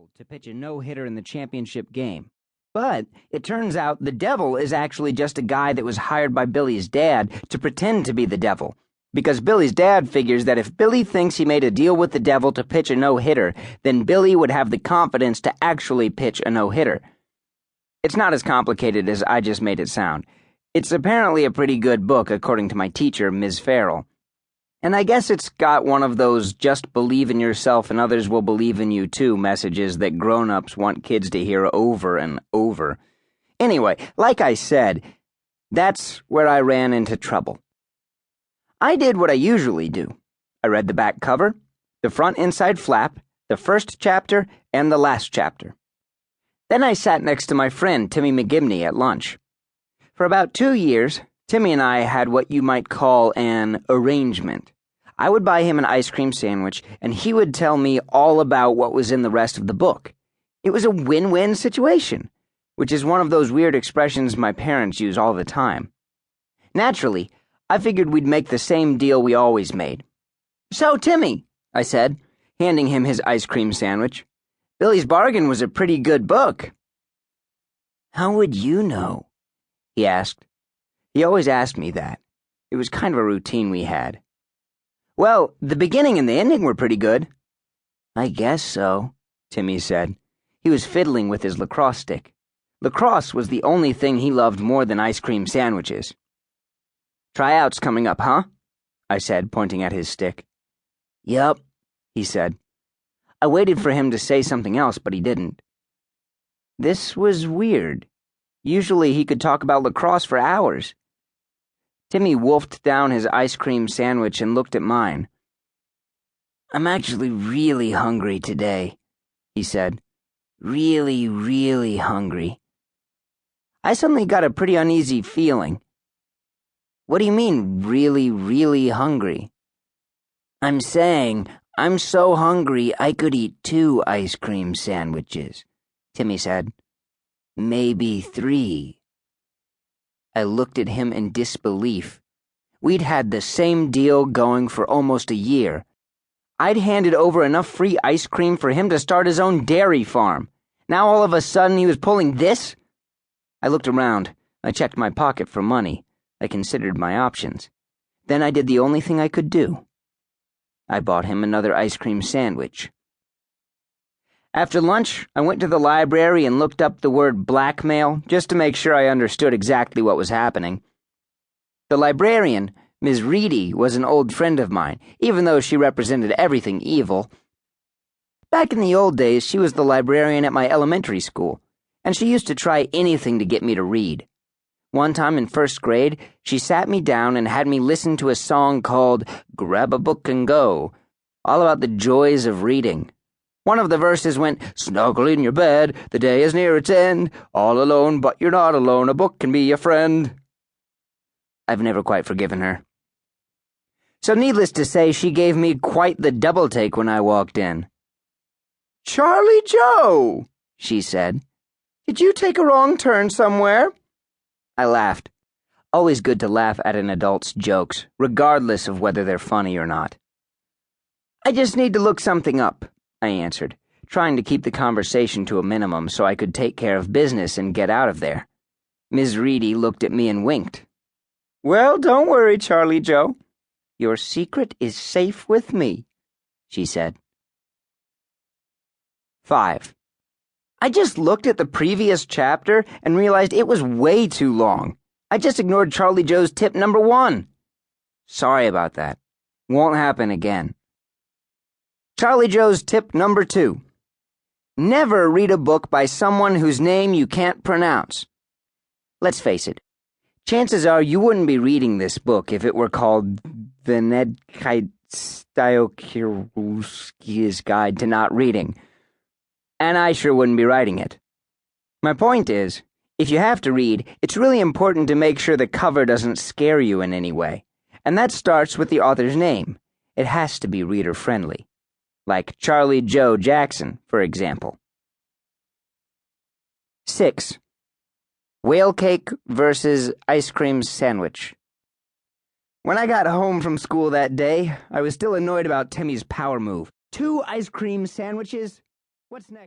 devil to pitch a no-hitter in the championship game. But it turns out the devil is actually just a guy that was hired by Billy's dad to pretend to be the devil, because Billy's dad figures that if Billy thinks he made a deal with the devil to pitch a no-hitter, then Billy would have the confidence to actually pitch a no-hitter. It's not as complicated as I just made it sound. It's apparently a pretty good book, according to my teacher, Ms. Farrell. And I guess it's got one of those just believe in yourself and others will believe in you too messages that grown-ups want kids to hear over and over. Anyway, like I said, that's where I ran into trouble. I did what I usually do. I read the back cover, the front inside flap, the first chapter, and the last chapter. Then I sat next to my friend Timmy McGibney at lunch. For about 2 years, Timmy and I had what you might call an arrangement. I would buy him an ice cream sandwich, and he would tell me all about what was in the rest of the book. It was a win-win situation, which is one of those weird expressions my parents use all the time. Naturally, I figured we'd make the same deal we always made. "So, Timmy," I said, handing him his ice cream sandwich, "Billy's Bargain was a pretty good book." "How would you know?" he asked. He always asked me that. It was kind of a routine we had. "Well, the beginning and the ending were pretty good." "I guess so," Timmy said. He was fiddling with his lacrosse stick. Lacrosse was the only thing he loved more than ice cream sandwiches. "Tryouts coming up, huh?" I said, pointing at his stick. "Yup," he said. I waited for him to say something else, but he didn't. This was weird. Usually he could talk about lacrosse for hours. Timmy wolfed down his ice cream sandwich and looked at mine. "I'm actually really hungry today," he said. "Really, really hungry." I suddenly got a pretty uneasy feeling. "What do you mean, really, really hungry?" "I'm saying I'm so hungry I could eat 2 ice cream sandwiches," Timmy said. "Maybe 3. I looked at him in disbelief. We'd had the same deal going for almost a year. I'd handed over enough free ice cream for him to start his own dairy farm. Now all of a sudden he was pulling this? I looked around. I checked my pocket for money. I considered my options. Then I did the only thing I could do. I bought him another ice cream sandwich. After lunch, I went to the library and looked up the word blackmail just to make sure I understood exactly what was happening. The librarian, Ms. Reedy, was an old friend of mine, even though she represented everything evil. Back in the old days, she was the librarian at my elementary school, and she used to try anything to get me to read. One time in 1st grade, she sat me down and had me listen to a song called "Grab a Book and Go," all about the joys of reading. One of the verses went, "Snuggle in your bed, the day is near its end, all alone, but you're not alone, a book can be your friend." I've never quite forgiven her. So needless to say, she gave me quite the double take when I walked in. "Charlie Joe," she said. "Did you take a wrong turn somewhere?" I laughed. Always good to laugh at an adult's jokes, regardless of whether they're funny or not. "I just need to look something up," I answered, trying to keep the conversation to a minimum so I could take care of business and get out of there. Ms. Reedy looked at me and winked. "Well, don't worry, Charlie Joe. Your secret is safe with me," she said. 5. I just looked at the previous chapter and realized it was way too long. I just ignored Charlie Joe's tip number 1. Sorry about that. Won't happen again. Charlie Joe's tip number 2. Never read a book by someone whose name you can't pronounce. Let's face it, chances are you wouldn't be reading this book if it were called The Nedkaistokiruski's Guide to Not Reading. And I sure wouldn't be writing it. My point is, if you have to read, it's really important to make sure the cover doesn't scare you in any way. And that starts with the author's name. It has to be reader-friendly. Like Charlie Joe Jackson, for example. 6. Whale cake versus ice cream sandwich. When I got home from school that day, I was still annoyed about Timmy's power move. 2 ice cream sandwiches? What's next?